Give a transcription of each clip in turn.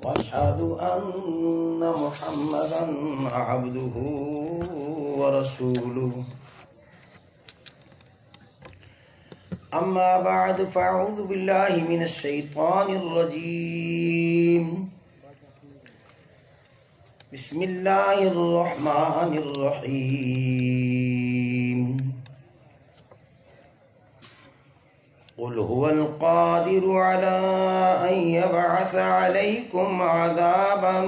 واشهد ان محمدا عبده ورسوله اما بعد فاعوذ بالله من الشيطان الرجيم بسم الله الرحمن الرحيم قل هو القادر على أن يبعث عليكم عذابا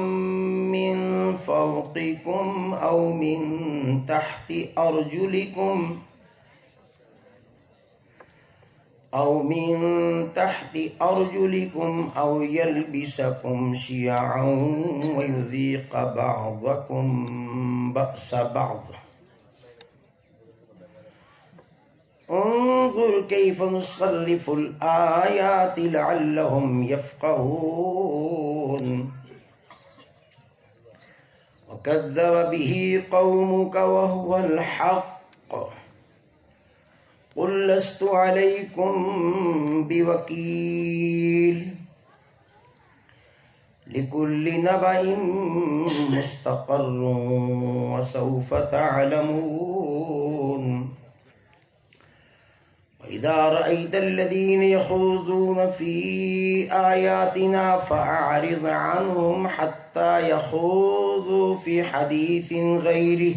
من فوقكم أو من تحت أرجلكم أو يلبسكم شيعا ويذيق بعضكم بأس بعض انظر كيف نصرف الآيات لعلهم يفقهون وكذب به قومك وهو الحق قل لست عليكم بوكيل لكل نبأ مستقر وسوف تعلمون وإذا رأيت الذين يخوضون في آياتنا فأعرض عنهم حتى يخوضوا في حديث غيره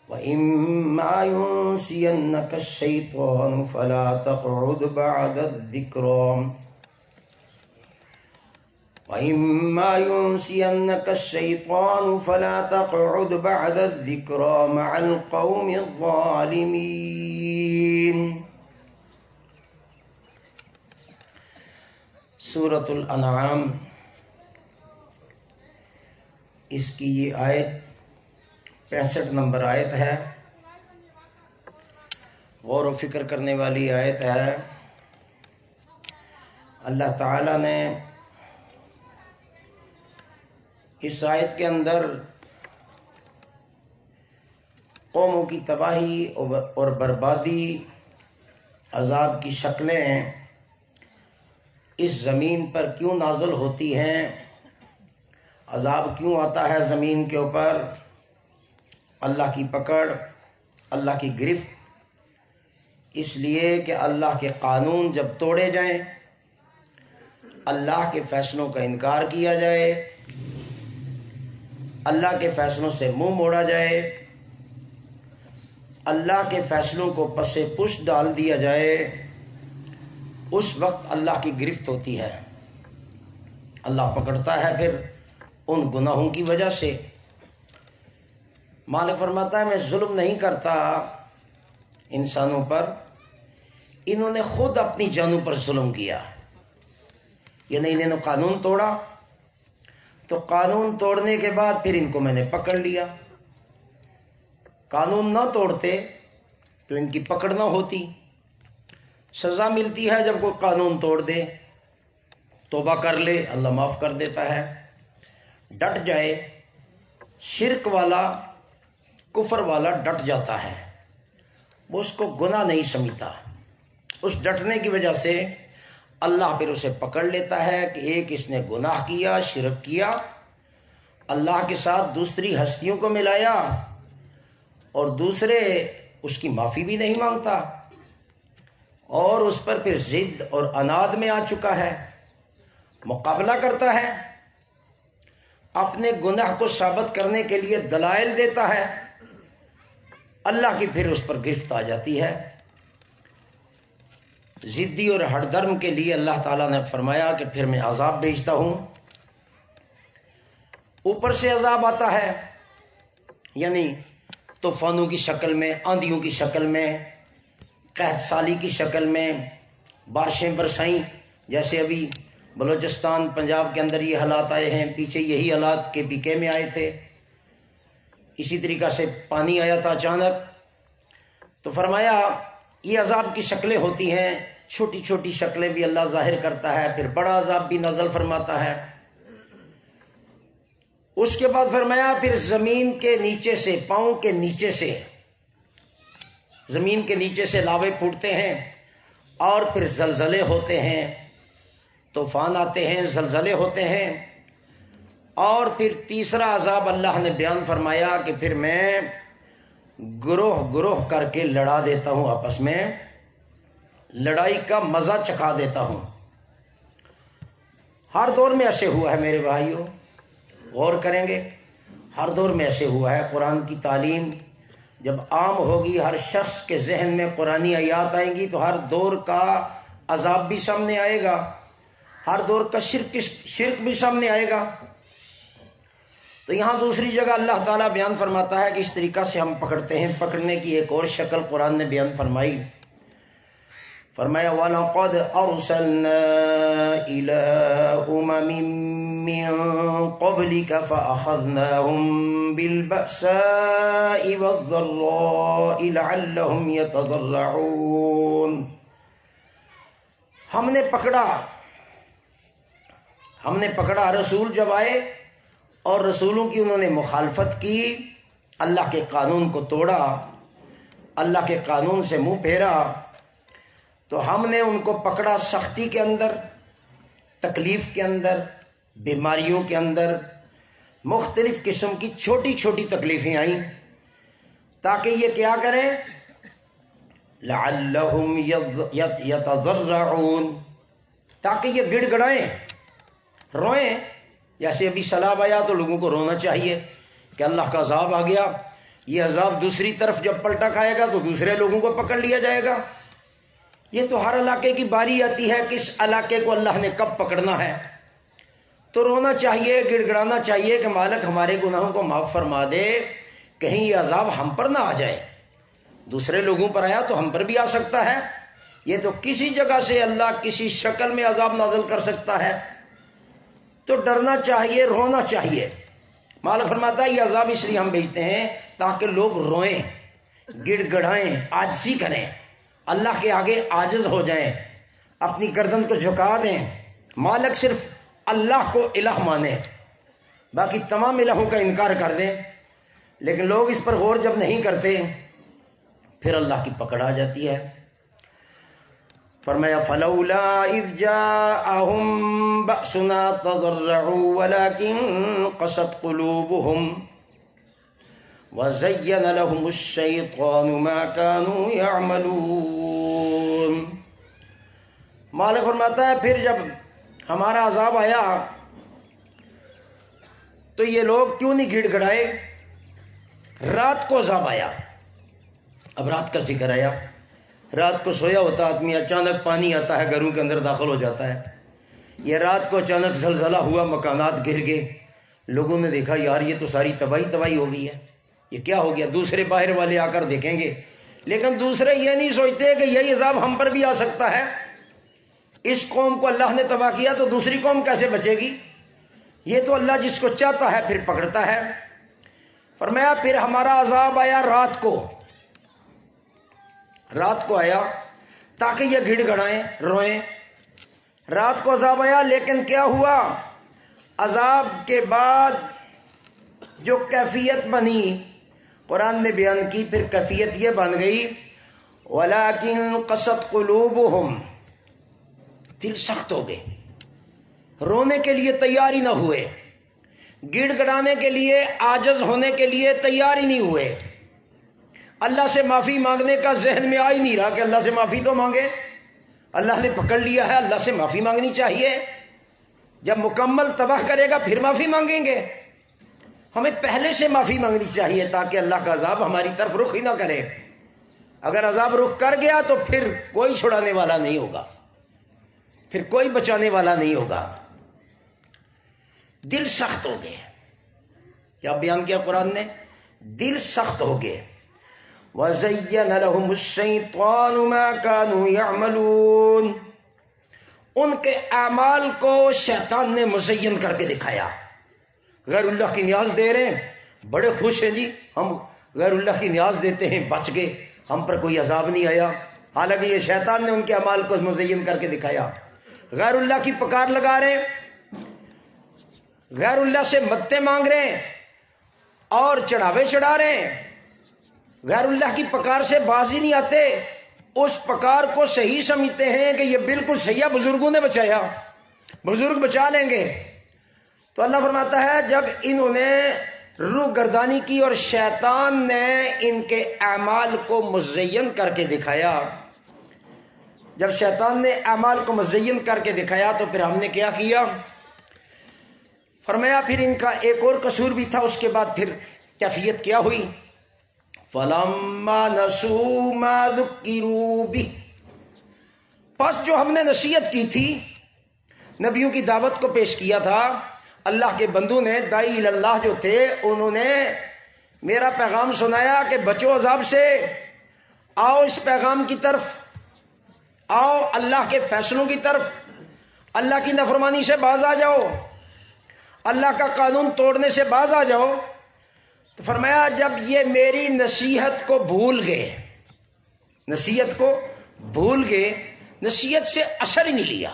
وإما ينسينك الشيطان فلا تقعد بعد الذكرى مع القوم الظالمين. سورۃ الانعام، اس کی یہ آیت 65 نمبر آیت ہے، غور و فکر کرنے والی آیت ہے. اللہ تعالی نے اس آیت کے اندر قوموں کی تباہی اور بربادی، عذاب کی شکلیں اس زمین پر کیوں نازل ہوتی ہیں، عذاب کیوں آتا ہے زمین کے اوپر، اللہ کی پکڑ، اللہ کی گرفت، اس لیے کہ اللہ کے قانون جب توڑے جائیں، اللہ کے فیصلوں کا انکار کیا جائے، اللہ کے فیصلوں سے منہ موڑا جائے، اللہ کے فیصلوں کو پس پش ڈال دیا جائے، اس وقت اللہ کی گرفت ہوتی ہے. اللہ پکڑتا ہے پھر ان گناہوں کی وجہ سے. مالک فرماتا ہے میں ظلم نہیں کرتا انسانوں پر، انہوں نے خود اپنی جانوں پر ظلم کیا. یعنی انہوں نے قانون توڑا تو قانون توڑنے کے بعد پھر ان کو میں نے پکڑ لیا. قانون نہ توڑتے تو ان کی پکڑ نہ ہوتی. سزا ملتی ہے جب کوئی قانون توڑ دے، توبہ کر لے اللہ معاف کر دیتا ہے. ڈٹ جائے، شرک والا، کفر والا ڈٹ جاتا ہے، وہ اس کو گناہ نہیں سمجھتا. اس ڈٹنے کی وجہ سے اللہ پھر اسے پکڑ لیتا ہے کہ ایک اس نے گناہ کیا، شرک کیا، اللہ کے ساتھ دوسری ہستیوں کو ملایا، اور دوسرے اس کی معافی بھی نہیں مانگتا، اور اس پر پھر ضد اور عناد میں آ چکا ہے، مقابلہ کرتا ہے، اپنے گناہ کو ثابت کرنے کے لیے دلائل دیتا ہے. اللہ کی پھر اس پر گرفت آ جاتی ہے. ضدی اور ہٹ درم کے لیے اللہ تعالیٰ نے فرمایا کہ پھر میں عذاب بھیجتا ہوں. اوپر سے عذاب آتا ہے، یعنی طوفانوں کی شکل میں، آندھیوں کی شکل میں، قحط سالی کی شکل میں، بارشیں برسائیں. جیسے ابھی بلوچستان، پنجاب کے اندر یہ حالات آئے ہیں، پیچھے یہی حالات KPK میں آئے تھے. اسی طریقہ سے پانی آیا تھا اچانک. تو فرمایا یہ عذاب کی شکلیں ہوتی ہیں، چھوٹی چھوٹی شکلیں بھی اللہ ظاہر کرتا ہے، پھر بڑا عذاب بھی نازل فرماتا ہے. اس کے بعد فرمایا پھر زمین کے نیچے سے، پاؤں کے نیچے سے، زمین کے نیچے سے لاوے پھوٹتے ہیں اور پھر زلزلے ہوتے ہیں. طوفان آتے ہیں، زلزلے ہوتے ہیں، اور پھر تیسرا عذاب اللہ نے بیان فرمایا کہ پھر میں گروہ گروہ کر کے لڑا دیتا ہوں، آپس میں لڑائی کا مزہ چکھا دیتا ہوں۔ ہر دور میں ایسے ہوا ہے میرے بھائیوں، غور کریں گے، ہر دور میں ایسے ہوا ہے۔ قرآن کی تعلیم جب عام ہوگی، ہر شخص کے ذہن میں قرآنی آیات آئیں گی تو ہر دور کا عذاب بھی سامنے آئے گا، ہر دور کا شرک بھی سامنے آئے گا۔ تو یہاں دوسری جگہ اللہ تعالیٰ بیان فرماتا ہے کہ اس طریقہ سے ہم پکڑتے ہیں۔ پکڑنے کی ایک اور شکل قرآن نے بیان فرمائی، فرمایا وَلَقَدْ أَرْسَلْنَا إِلَىٰ أُمَمٍ مِّن قَبْلِكَ فَأَخَذْنَاهُم بِالْبَأْسَاءِ وَالضَّرَّاءِ لَعَلَّهُمْ يَتَضَرَّعُونَ۔ ہم نے پکڑا رسول جب آئے اور رسولوں کی انہوں نے مخالفت کی، اللہ کے قانون کو توڑا، اللہ کے قانون سے منہ پھیرا، تو ہم نے ان کو پکڑا سختی کے اندر، تکلیف کے اندر، بیماریوں کے اندر، مختلف قسم کی چھوٹی چھوٹی تکلیفیں آئیں تاکہ یہ کیا کریں، لعلہم یتضرعون، تاکہ یہ گڑ گڑائیں، روئیں۔ جیسے ابھی سیلاب آیا تو لوگوں کو رونا چاہیے کہ اللہ کا عذاب آ گیا، یہ عذاب دوسری طرف جب پلٹا کھائے گا تو دوسرے لوگوں کو پکڑ لیا جائے گا۔ یہ تو ہر علاقے کی باری آتی ہے کہ اس علاقے کو اللہ نے کب پکڑنا ہے، تو رونا چاہیے، گڑ گڑانا چاہیے کہ مالک ہمارے گناہوں کو معاف فرما دے، کہیں یہ عذاب ہم پر نہ آ جائے۔ دوسرے لوگوں پر آیا تو ہم پر بھی آ سکتا ہے، یہ تو کسی جگہ سے اللہ کسی شکل میں عذاب نازل کر سکتا ہے، تو ڈرنا چاہیے، رونا چاہیے۔ مالک فرماتا ہے یہ عذاب اس لیے ہم بھیجتے ہیں تاکہ لوگ روئیں، گڑ گڑائیں، عاجزی کریں، اللہ کے آگے عاجز ہو جائیں، اپنی گردن کو جھکا دیں، مالک صرف اللہ کو الہ مانیں، باقی تمام الہوں کا انکار کر دیں۔ لیکن لوگ اس پر غور جب نہیں کرتے پھر اللہ کی پکڑ آ جاتی ہے۔ فرمایا فلولا اذ جاءهم بأسنا تضرعوا ولكن قست قلوبهم وزين لهم الشيطان ما كانوا يعملون۔ مالک فرماتا ہے پھر جب ہمارا عذاب آیا تو یہ لوگ کیوں نہیں گڑ گڑائے۔ رات کو عذاب آیا، اب رات کا ذکر آیا، رات کو سویا ہوتا آدمی، اچانک پانی آتا ہے، گھروں کے اندر داخل ہو جاتا ہے۔ یہ رات کو اچانک زلزلہ ہوا، مکانات گر گئے، لوگوں نے دیکھا یار یہ تو ساری تباہی ہو گئی ہے، یہ کیا ہو گیا۔ دوسرے باہر والے آ کر دیکھیں گے، لیکن دوسرے یہ نہیں سوچتے کہ یہی عذاب ہم پر بھی آ سکتا ہے۔ اس قوم کو اللہ نے تباہ کیا تو دوسری قوم کیسے بچے گی؟ یہ تو اللہ جس کو چاہتا ہے پھر پکڑتا ہے۔ فرمایا پھر ہمارا عذاب آیا رات کو آیا تاکہ یہ گڑ گڑائیں، روئیں۔ رات کو عذاب آیا، لیکن کیا ہوا؟ عذاب کے بعد جو کیفیت بنی قرآن نے بیان کی، پھر کیفیت یہ بن گئی وَلَكِنْ قَسَتْ قُلُوبُهُمْ، دل سخت ہو گئے، رونے کے لیے تیار ہی نہ ہوئے، گڑ گڑانے کے لیے، عاجز ہونے کے لیے تیار ہی نہیں ہوئے، اللہ سے معافی مانگنے کا ذہن میں آ ہی نہیں رہا کہ اللہ سے معافی تو مانگے، اللہ نے پکڑ لیا ہے، اللہ سے معافی مانگنی چاہیے، جب مکمل تباہ کرے گا پھر معافی مانگیں گے۔ ہمیں پہلے سے معافی مانگنی چاہیے تاکہ اللہ کا عذاب ہماری طرف رخ ہی نہ کرے۔ اگر عذاب رخ کر گیا تو پھر کوئی چھڑانے والا نہیں ہوگا، پھر کوئی بچانے والا نہیں ہوگا۔ دل سخت ہو گئے، کیا بیان کیا قرآن نے؟ دل سخت ہو گئے۔ وَزَيَّنَ لَهُمُ الشَّيْطَانُ مَا كَانُوا يَعْمَلُونَ، ان کے اعمال کو شیطان نے مزین کر کے دکھایا۔ غیر اللہ کی نیاز دے رہے ہیں، بڑے خوش ہیں جی، ہم غیر اللہ کی نیاز دیتے ہیں، بچ گئے، ہم پر کوئی عذاب نہیں آیا، حالانکہ یہ شیطان نے ان کے اعمال کو مزین کر کے دکھایا۔ غیر اللہ کی پکار لگا رہے ہیں، غیر اللہ سے مددیں مانگ رہے ہیں اور چڑھاوے چڑھا رہے ہیں، غیر اللہ کی پکار سے باز ہی نہیں آتے، اس پکار کو صحیح سمجھتے ہیں کہ یہ بالکل صحیح، بزرگوں نے بچایا، بزرگ بچا لیں گے. تو اللہ فرماتا ہے جب انہوں نے روح گردانی کی اور شیطان نے ان کے اعمال کو مزین کر کے دکھایا، جب شیطان نے اعمال کو مزین کر کے دکھایا تو پھر ہم نے کیا کیا؟ فرمایا پھر ان کا ایک اور قصور بھی تھا. اس کے بعد پھر کیفیت کیا ہوئی؟ فَلَمَّا نَسُوا مَا ذُكِّرُوا بِهِ، پس جو ہم نے نصیحت کی تھی، نبیوں کی دعوت کو پیش کیا تھا، اللہ کے بندوں نے، داعی اللہ جو تھے، انہوں نے میرا پیغام سنایا کہ بچو عذاب سے، آؤ اس پیغام کی طرف، آؤ اللہ کے فیصلوں کی طرف، اللہ کی نافرمانی سے باز آ جاؤ، اللہ کا قانون توڑنے سے باز آ جاؤ. تو فرمایا جب یہ میری نصیحت کو بھول گئے، نصیحت کو بھول گئے، نصیحت سے اثر ہی نہیں لیا،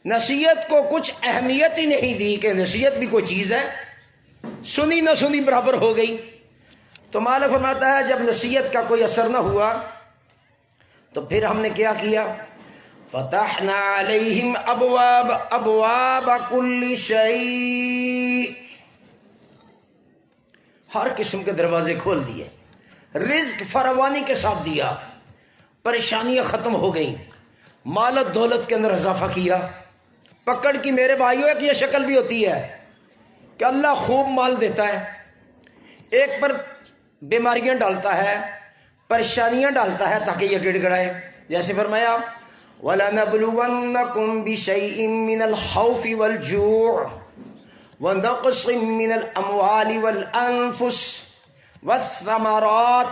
نصیحت کو کچھ اہمیت ہی نہیں دی کہ نصیحت بھی کوئی چیز ہے، سنی نہ سنی برابر ہو گئی. تو مالک فرماتا ہے جب نصیحت کا کوئی اثر نہ ہوا تو پھر ہم نے کیا کیا؟ فتحنا علیہم ابواب کل شیء، ہر قسم کے دروازے کھول دیے، رزق فراوانی کے ساتھ دیا، پریشانیاں ختم ہو گئیں، مال و دولت کے اندر اضافہ کیا. پکڑ کی میرے بھائیوں ایک یہ شکل بھی ہوتی ہے کہ اللہ خوب مال دیتا ہے، ایک پر بیماریاں ڈالتا ہے، پریشانیاں ڈالتا ہے تاکہ یہ گڑ گڑائے. جیسے فرمایا وَلَنَبْلُوَنَّكُمْ بِشَيْءٍ مِّنَ الْخَوْفِ وَالْجُوعِ وَنَقْصٍ مِّنَ الْأَمْوَالِ وَالْأَنفُسِ وَالثَّمَرَاتِ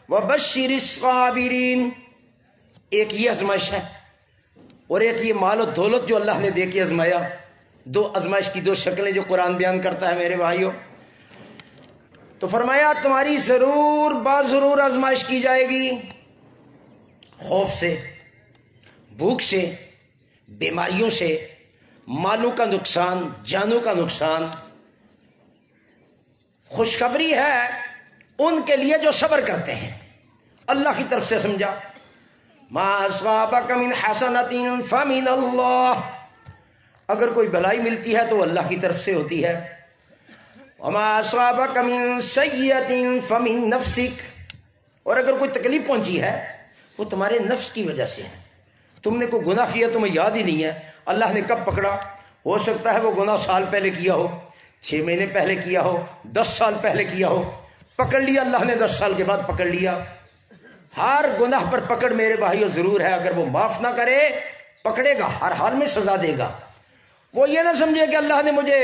وَبَشِّرِ الصَّابِرِينَ. ایک یہ آزمائش ہے اور ایک یہ مال و دولت جو اللہ نے دے کے آزمایا. دو آزمائش کی دو شکلیں جو قرآن بیان کرتا ہے میرے بھائیوں. تو فرمایا تمہاری ضرور ضرور آزمائش کی جائے گی، خوف سے، بھوک سے، بیماریوں سے، مالوں کا نقصان، جانوں کا نقصان. خوشخبری ہے ان کے لیے جو صبر کرتے ہیں. اللہ کی طرف سے سمجھا ما اصابک من حسنۃ فمن اللہ، اگر کوئی بلائی ملتی ہے تو وہ اللہ کی طرف سے ہوتی ہے. وما اصابک من سیئۃ فمن نفسک، اور اگر کوئی تکلیف پہنچی ہے وہ تمہارے نفس کی وجہ سے ہے. تم نے کوئی گناہ کیا تمہیں یاد ہی نہیں ہے، اللہ نے کب پکڑا؟ ہو سکتا ہے وہ گناہ سال پہلے کیا ہو، 6 مہینے پہلے کیا ہو، 10 سال پہلے کیا ہو، پکڑ لیا اللہ نے، 10 سال کے بعد پکڑ لیا. ہر گناہ پر پکڑ میرے بھائیوں ضرور ہے. اگر وہ معاف نہ کرے پکڑے گا، ہر حال میں سزا دے گا. وہ یہ نہ سمجھے کہ اللہ نے مجھے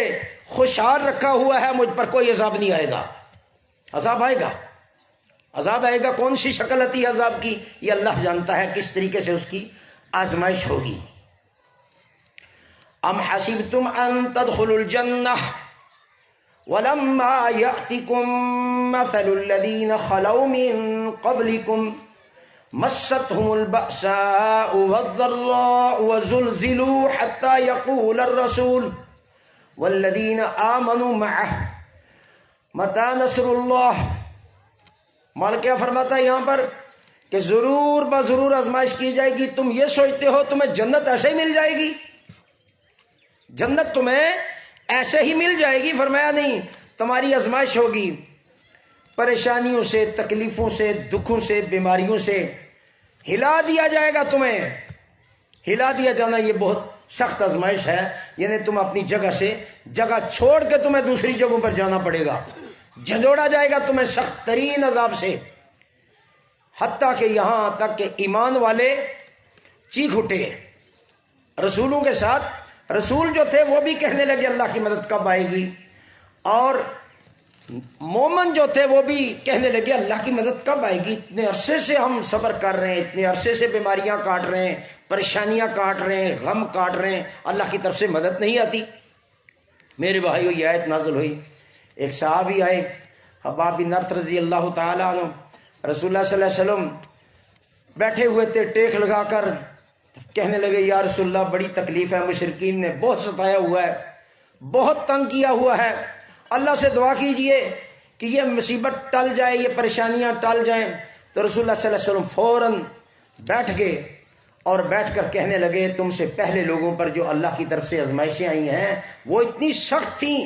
خوشحال رکھا ہوا ہے، مجھ پر کوئی عذاب نہیں آئے گا. عذاب آئے گا، عذاب آئے گا. کون سی شکل آتی ہے عذاب کی یہ اللہ جانتا ہے، کس طریقے سے اس کی آزمائش ہوگی. ام حسبتم ان تدخلوا الجنہ ولما يأتكم مثل الذين خلوا من قبلكم مستهم البأساء والضراء وزلزلوا حتى يقول الرسول والذين آمنوا معه متى نصر اللہ. مال کیا فرماتا ہے یہاں پر کہ ضرور بضرور آزمائش کی جائے گی. تم یہ سوچتے ہو تمہیں جنت ایسے ہی مل جائے گی، جنت تمہیں ایسے ہی مل جائے گی؟ فرمایا نہیں، تمہاری آزمائش ہوگی، پریشانیوں سے، تکلیفوں سے، دکھوں سے، بیماریوں سے ہلا دیا جائے گا. تمہیں ہلا دیا جانا یہ بہت سخت آزمائش ہے، یعنی تم اپنی جگہ سے جگہ چھوڑ کے تمہیں دوسری جگہوں پر جانا پڑے گا، جھنجھوڑا جائے گا تمہیں سخت ترین عذاب سے. حتیٰ کہ یہاں تک کہ ایمان والے چیخ اٹھے رسولوں کے ساتھ. رسول جو تھے وہ بھی کہنے لگے اللہ کی مدد کب آئے گی، اور مومن جو تھے وہ بھی کہنے لگے اللہ کی مدد کب آئے گی. اتنے عرصے سے ہم صبر کر رہے ہیں، اتنے عرصے سے بیماریاں کاٹ رہے ہیں، پریشانیاں کاٹ رہے ہیں، غم کاٹ رہے ہیں، اللہ کی طرف سے مدد نہیں آتی. میرے بھائیو یہ آیت نازل ہوئی. ایک صحابی آئے حباب بن ارث رضی اللہ تعالیٰ عنہ، رسول اللہ صلی اللہ علیہ وسلم بیٹھے ہوئے تھے ٹیک لگا کر، کہنے لگے یا رسول اللہ بڑی تکلیف ہے، مشرکین نے بہت ستایا ہوا ہے، بہت تنگ کیا ہوا ہے، اللہ سے دعا کیجئے کہ یہ مصیبت ٹل جائے، یہ پریشانیاں ٹل جائیں. تو رسول اللہ صلی اللہ علیہ وسلم فوراً بیٹھ گئے اور بیٹھ کر کہنے لگے تم سے پہلے لوگوں پر جو اللہ کی طرف سے آزمائشیں آئی ہیں وہ اتنی سخت تھیں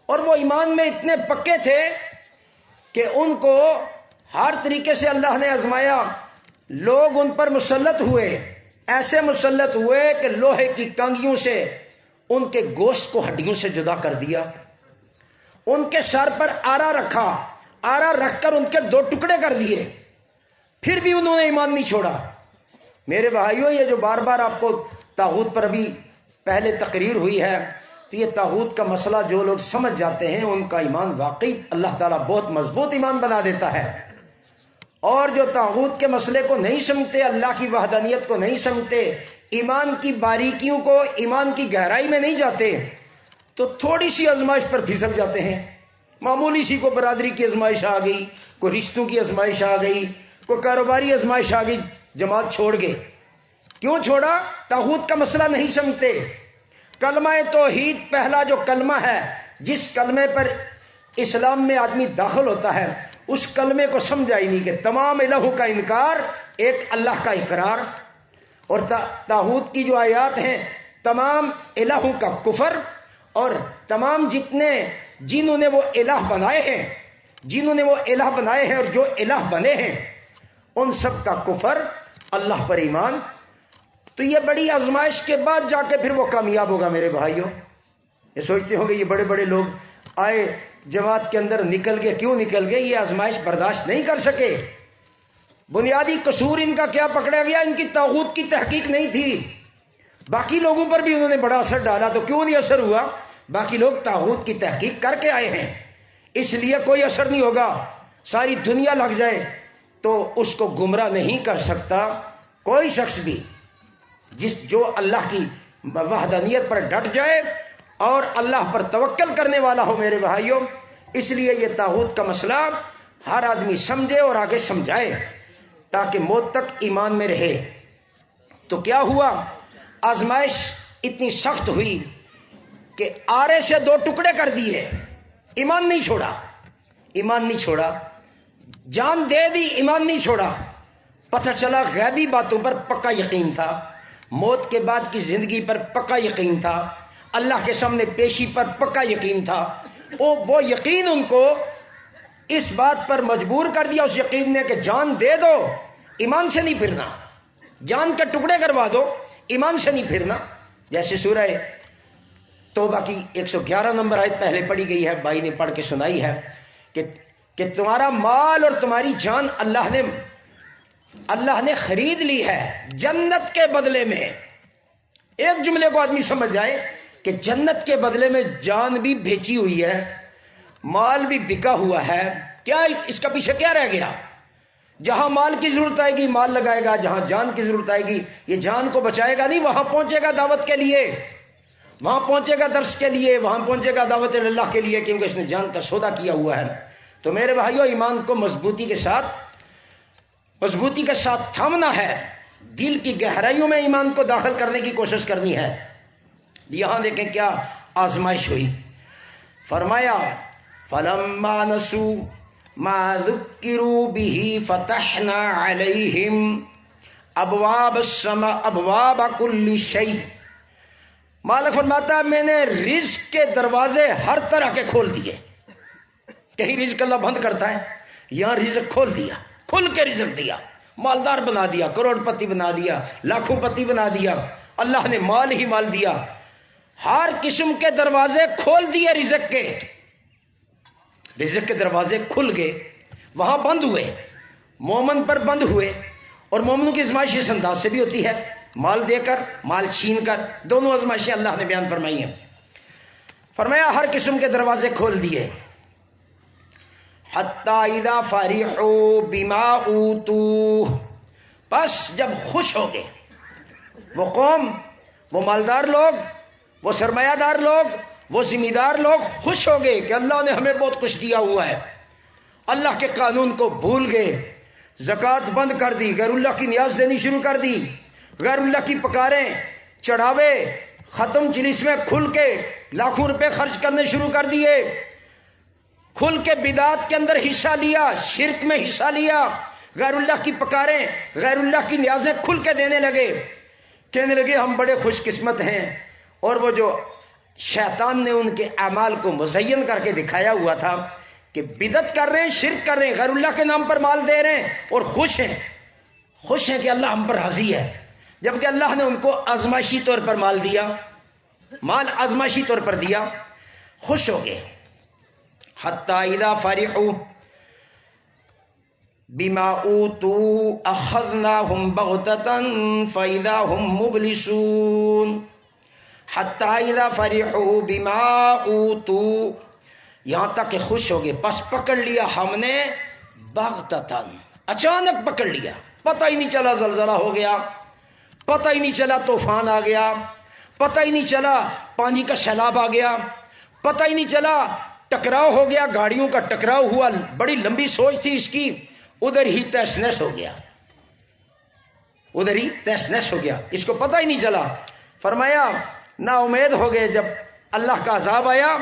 اور وہ ایمان میں اتنے پکے تھے کہ ان کو ہر طریقے سے اللہ نے آزمایا. لوگ ان پر مسلط ہوئے، ایسے مسلط ہوئے کہ لوہے کی کنگھیوں سے ان کے گوشت کو ہڈیوں سے جدا کر دیا. ان کے سر پر آرا رکھا، آرا رکھ کر ان کے 2 ٹکڑے کر دیے، پھر بھی انہوں نے ایمان نہیں چھوڑا. میرے بھائیوں، یہ جو بار بار آپ کو طاغوت پر ابھی پہلے تقریر ہوئی ہے، تو یہ طاغوت کا مسئلہ جو لوگ سمجھ جاتے ہیں ان کا ایمان واقعی اللہ تعالیٰ بہت مضبوط ایمان بنا دیتا ہے. اور جو طاغوت کے مسئلے کو نہیں سمجھتے، اللہ کی وحدانیت کو نہیں سمجھتے، ایمان کی باریکیوں کو، ایمان کی گہرائی میں نہیں جاتے، تو تھوڑی سی آزمائش پر پھسل جاتے ہیں. معمولی سی کو برادری کی آزمائش آ گئی، کوئی رشتوں کی آزمائش آ گئی، کوئی کاروباری آزمائش آ گئی، جماعت چھوڑ گئے. کیوں چھوڑا؟ طاغوت کا مسئلہ نہیں سمجھتے. کلمہ توحید پہلا جو کلمہ ہے، جس کلمے پر اسلام میں آدمی داخل ہوتا ہے، اس کلمے کو سمجھا ہی نہیں کہ تمام الہوں کا انکار، ایک اللہ کا اقرار. اور طاغوت کی جو آیات ہیں، تمام الہوں کا کفر، اور تمام جنہوں نے وہ الہ بنائے ہیں، جنہوں نے وہ الہ بنائے ہیں اور جو الہ بنے ہیں، ان سب کا کفر، اللہ پر ایمان. تو یہ بڑی آزمائش کے بعد جا کے پھر وہ کامیاب ہوگا. میرے بھائیوں، یہ سوچتے ہوں گے یہ بڑے بڑے لوگ آئے جماعت کے اندر، نکل گئے. کیوں نکل گئے؟ یہ آزمائش برداشت نہیں کر سکے. بنیادی قصور ان کا کیا پکڑا گیا؟ ان کی طاغوت کی تحقیق نہیں تھی. باقی لوگوں پر بھی انہوں نے بڑا اثر ڈالا، تو کیوں نہیں اثر ہوا؟ باقی لوگ طاغوت کی تحقیق کر کے آئے ہیں، اس لیے کوئی اثر نہیں ہوگا. ساری دنیا لگ جائے تو اس کو گمراہ نہیں کر سکتا کوئی شخص بھی، جو اللہ کی وحدانیت پر ڈٹ جائے اور اللہ پر توکل کرنے والا ہو. میرے بھائیوں، اس لیے یہ طاغوت کا مسئلہ ہر آدمی سمجھے اور آگے سمجھائے تاکہ موت تک ایمان میں رہے. تو کیا ہوا؟ آزمائش اتنی سخت ہوئی کہ آرے سے 2 ٹکڑے کر دیے. ایمان نہیں چھوڑا، ایمان نہیں چھوڑا. جان دے دی، ایمان نہیں چھوڑا. پتہ چلا غیبی باتوں پر پکا یقین تھا، موت کے بعد کی زندگی پر پکا یقین تھا، اللہ کے سامنے پیشی پر پکا یقین تھا. وہ یقین ان کو اس بات پر مجبور کر دیا، اس یقین نے، کہ جان دے دو، ایمان سے نہیں پھرنا. جان کے ٹکڑے کروا دو، ایمان سے نہیں پھرنا. جیسے سورہ توبہ کی 111 نمبر آیت پہلے پڑھی گئی ہے، بھائی نے پڑھ کے سنائی ہے کہ تمہارا مال اور تمہاری جان اللہ نے خرید لی ہے جنت کے بدلے میں. ایک جملے کو آدمی سمجھ جائے کہ جنت کے بدلے میں جان بھی بیچی ہوئی ہے، مال بھی بکا ہوا ہے. کیا اس کا پیچھے کیا رہ گیا؟ جہاں مال کی ضرورت آئے گی مال لگائے گا، جہاں جان کی ضرورت آئے گی یہ جان کو بچائے گا نہیں، وہاں پہنچے گا دعوت کے لیے، وہاں پہنچے گا درس کے لیے، وہاں پہنچے گا دعوت اللہ کے لیے، کیونکہ اس نے جان کا سودا کیا ہوا ہے. تو میرے بھائیوں، ایمان کو مضبوطی کے ساتھ تھامنا ہے، دل کی گہرائیوں میں ایمان کو داخل کرنے کی کوشش کرنی ہے. یہاں دیکھیں کیا آزمائش ہوئی. فرمایا فَلَمَّا نَسُوا مَا ذُكِّرُوا بِهِ فَتَحْنَا عَلَيْهِمْ أَبْوَابَ كُلِّ شَيْءٍ. مالک فرماتا ہے میں نے رزق کے دروازے ہر طرح کے کھول دیے. کہیں رزق اللہ بند کرتا ہے؟ یہاں رزق کھول دیا، کھل کے رزق دیا، مالدار بنا دیا، کروڑ پتی بنا دیا، لاکھوں پتی بنا دیا. اللہ نے مال ہی مال دیا. ہر قسم کے دروازے کھول دیے رزق کے. رزق کے دروازے کھل گئے، وہاں بند ہوئے، مومن پر بند ہوئے. اور مومنوں کی آزمائش اس انداز سے بھی ہوتی ہے، مال دے کر، مال چھین کر. دونوں آزمائشیں اللہ نے بیان فرمائی ہیں. فرمایا ہر قسم کے دروازے کھول دیے. حَتَّى إِذَا فَرِحُوا بِمَا أُوتُوا، بس جب خوش ہو گئے وہ قوم، وہ مالدار لوگ، وہ سرمایہ دار لوگ، وہ ذمہ دار لوگ خوش ہو گئے کہ اللہ نے ہمیں بہت کچھ دیا ہوا ہے. اللہ کے قانون کو بھول گئے، زکوٰۃ بند کر دی، غیر اللہ کی نیاز دینی شروع کر دی، غیر اللہ کی پکاریں، چڑھاوے، ختم جلس میں کھل کے لاکھوں روپے خرچ کرنے شروع کر دیے، کھل کے بدعات کے اندر حصہ لیا، شرک میں حصہ لیا، غیر اللہ کی پکاریں، غیر اللہ کی نیازیں کھل کے دینے لگے. کہنے لگے ہم بڑے خوش قسمت ہیں، اور وہ جو شیطان نے ان کے اعمال کو مزین کر کے دکھایا ہوا تھا کہ بدعت کر رہے ہیں، شرک کر رہے ہیں، غیر اللہ کے نام پر مال دے رہے ہیں اور خوش ہیں کہ اللہ ہم پر راضی ہے، جبکہ اللہ نے ان کو آزمائشی طور پر مال دیا، مال آزمائشی طور پر دیا، خوش ہو گئے۔ حتی اذا فرحوا بما اوتوا اخذناهم بغتة فاذا هم مبلسون۔ حتی اذا فرحوا بما اوتوا، یہاں تک کہ خوش ہو گئے، پس پکڑ لیا ہم نے بغتتاً، اچانک پکڑ لیا، پتہ ہی نہیں چلا زلزلہ ہو گیا، پتہ ہی نہیں چلا طوفان آ گیا، پتہ ہی نہیں چلا پانی کا سیلاب آ گیا، پتہ ہی نہیں چلا ٹکراؤ ہو گیا، گاڑیوں کا ٹکراؤ ہوا، بڑی لمبی سوچ تھی اس کی، ادھر ہی تہس نہس ہو گیا، ادھر ہی تہس نہس ہو گیا، اس کو پتہ ہی نہیں چلا۔ فرمایا نا امید ہو گئے، جب اللہ کا عذاب آیا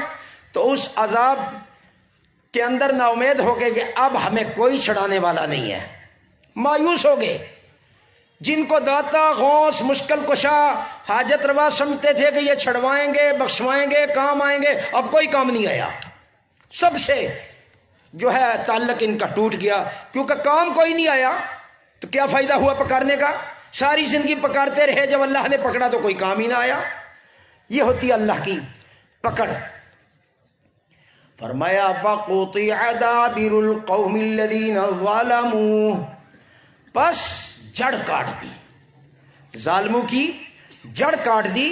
تو اس عذاب کے اندر نا امید ہو گئے کہ اب ہمیں کوئی چھڑانے والا نہیں ہے، مایوس ہو گئے۔ جن کو داتا، غوث، مشکل کشا، حاجت روا سمجھتے تھے کہ یہ چھڑوائیں گے، بخشوائیں گے، کام آئیں گے، اب کوئی کام نہیں آیا، سب سے جو ہے تعلق ان کا ٹوٹ گیا، کیونکہ کام کوئی نہیں آیا تو کیا فائدہ ہوا پکارنے کا؟ ساری زندگی پکارتے رہے، جب اللہ نے پکڑا تو کوئی کام ہی نہ آیا۔ یہ ہوتی ہے اللہ کی پکڑ۔ فرمایا فَقُطِعَ دَابِرُ الْقَوْمِ الَّذِينَ ظَلَمُوا، بس جڑ کاٹ دی، ظالموں کی جڑ کاٹ دی،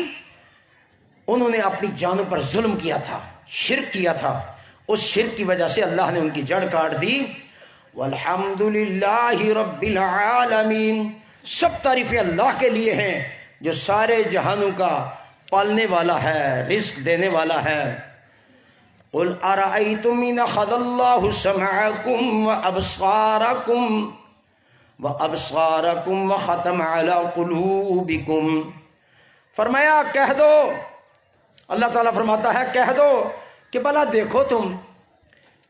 انہوں نے اپنی جانوں پر ظلم کیا تھا، شرک کیا تھا، اس شرک کی وجہ سے اللہ نے ان کی جڑ کاٹ دی۔ والحمد للہ رب العالمین، سب تعریفیں اللہ کے لیے ہیں جو سارے جہانوں کا پالنے والا ہے، رزق دینے والا ہے۔ قل ارأیتم ان اخذ اللہ سمعکم وابصارکم وختم علی قلوبکم، فرمایا کہہ دو، اللہ تعالیٰ فرماتا ہے کہہ دو کہ بھلا دیکھو تم،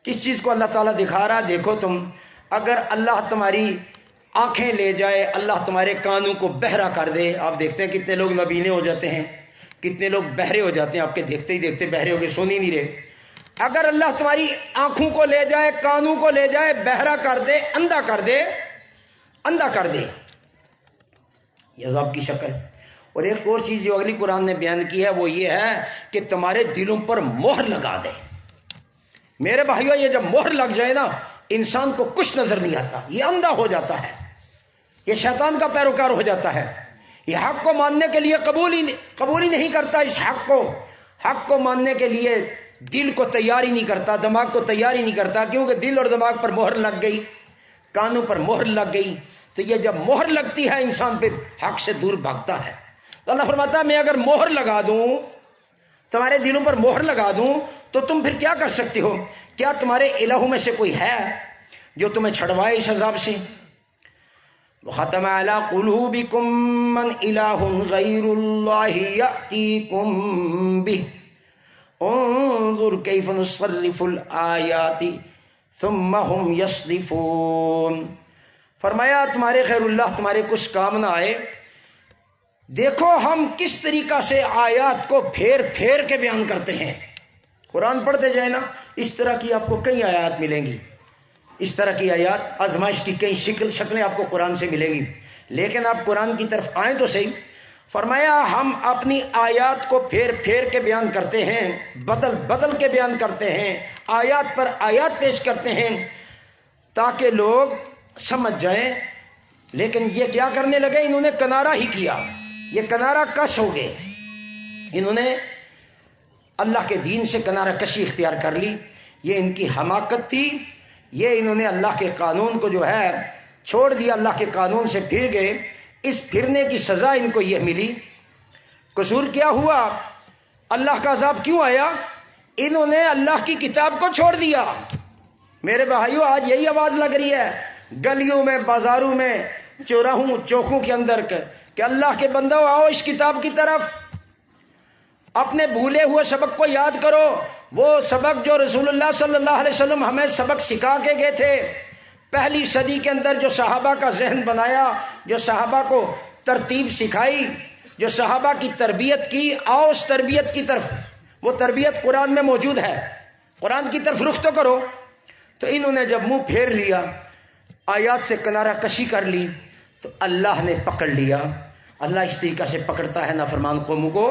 کس چیز کو اللہ تعالیٰ دکھا رہا، دیکھو تم، اگر اللہ تمہاری آنکھیں لے جائے، اللہ تمہارے کانوں کو بہرا کر دے۔ آپ دیکھتے ہیں کتنے لوگ نبینے ہو جاتے ہیں، کتنے لوگ بہرے ہو جاتے ہیں، آپ کے دیکھتے ہی دیکھتے بہرے ہو گئے، سن ہی نہیں رہے۔ اگر اللہ تمہاری آنکھوں کو لے جائے، کانوں کو لے جائے، بہرا کر دے، اندھا کر دے، اندھا کر دے، یہ عذاب کی شکل۔ اور ایک اور چیز جو اگلی قرآن نے بیان کی ہے وہ یہ ہے کہ تمہارے دلوں پر مہر لگا دے۔ میرے بھائیو، یہ جب مہر لگ جائے نا، انسان کو کچھ نظر نہیں آتا، یہ اندھا ہو جاتا ہے، یہ شیطان کا پیروکار ہو جاتا ہے، یہ حق کو ماننے کے لیے قبول ہی نہیں کرتا، اس حق کو ماننے کے لیے دل کو تیار ہی نہیں کرتا، دماغ کو تیار ہی نہیں کرتا، کیونکہ دل اور دماغ پر مہر لگ گئی، کانوں پر مہر لگ گئی، تو یہ جب مہر لگتی ہے انسان پہ حق سے دور بھاگتا ہے۔ تو اللہ فرماتا ہے میں اگر مہر لگا دوں، تمہارے دلوں پر مہر لگا دوں، تو تم پھر کیا کر سکتے ہو؟ کیا تمہارے الہوں میں سے کوئی ہے جو تمہیں چھڑوائے اس عذاب سے؟ وَخَتَمَ عَلَىٰ قُلُوبِكُم مَّنْ إِلَٰهٌ غَيْرُ اللَّهِ يَأْتِيكُم بِهِ انظُرْ كَيْفَ نُصَرِّفُ الْآيَاتِ ثُمَّ هُمْ يَصْدِفُونَ، فرمایا تمہارے غیر اللہ تمہارے کچھ کام نہ آئے، دیکھو ہم کس طریقہ سے آیات کو پھیر پھیر کے بیان کرتے ہیں۔ قرآن پڑھتے جائیں نا، اس طرح کی آپ کو کئی آیات ملیں گی، اس طرح کی آیات، آزمائش کی کئی شکلیں آپ کو قرآن سے ملیں گی، لیکن آپ قرآن کی طرف آئیں تو صحیح۔ فرمایا ہم اپنی آیات کو پھیر پھیر کے بیان کرتے ہیں، بدل بدل کے بیان کرتے ہیں، آیات پر آیات پیش کرتے ہیں تاکہ لوگ سمجھ جائیں۔ لیکن یہ کیا کرنے لگے؟ انہوں نے کنارہ ہی کیا، یہ کنارہ کش ہو گئے، انہوں نے اللہ کے دین سے کنارہ کشی اختیار کر لی۔ یہ ان کی حماقت تھی، یہ انہوں نے اللہ کے قانون کو جو ہے چھوڑ دیا، اللہ کے قانون سے پھر گئے، اس پھرنے کی سزا ان کو یہ ملی۔ قصور کیا ہوا؟ اللہ کا عذاب کیوں آیا؟ انہوں نے اللہ کی کتاب کو چھوڑ دیا۔ میرے بھائیو، آج یہی آواز لگ رہی ہے گلیوں میں، بازاروں میں، چوراہوں چوکوں کے اندر کہ اللہ کے بندو آؤ اس کتاب کی طرف، اپنے بھولے ہوئے سبق کو یاد کرو، وہ سبق جو رسول اللہ صلی اللہ علیہ وسلم ہمیں سبق سکھا کے گئے تھے، پہلی صدی کے اندر جو صحابہ کا ذہن بنایا، جو صحابہ کو ترتیب سکھائی، جو صحابہ کی تربیت کی، آؤ اس تربیت کی طرف، وہ تربیت قرآن میں موجود ہے، قرآن کی طرف رخ تو کرو۔ تو انہوں نے جب منہ پھیر لیا، آیات سے کنارہ کشی کر لی، تو اللہ نے پکڑ لیا۔ اللہ اس طریقہ سے پکڑتا ہے نافرمان قوموں کو۔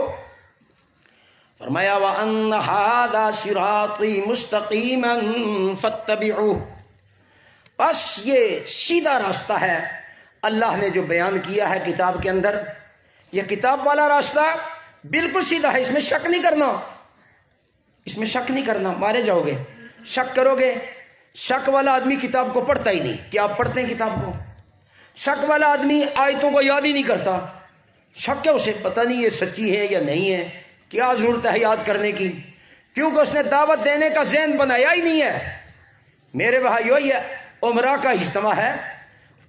فرمایا وَأَنَّ هَذَا صِرَاطِي مُسْتَقِيمًا فَاتَّبِعُوهُ، بس یہ سیدھا راستہ ہے اللہ نے جو بیان کیا ہے کتاب کے اندر، یہ کتاب والا راستہ بالکل سیدھا ہے، اس میں شک نہیں کرنا، اس میں شک نہیں کرنا، مارے جاؤ گے۔ شک کرو گے، شک والا آدمی کتاب کو پڑھتا ہی نہیں۔ کیا آپ پڑھتے ہیں کتاب کو؟ شک والا آدمی آیتوں کو یاد ہی نہیں کرتا۔ شک ہے، اسے پتہ نہیں یہ سچی ہے یا نہیں ہے، کیا ضرورت ہے یاد کرنے کی، کیونکہ اس نے دعوت دینے کا ذہن بنایا ہی نہیں ہے۔ میرے بھائیو، یہ عمرہ کا اجتماع ہے،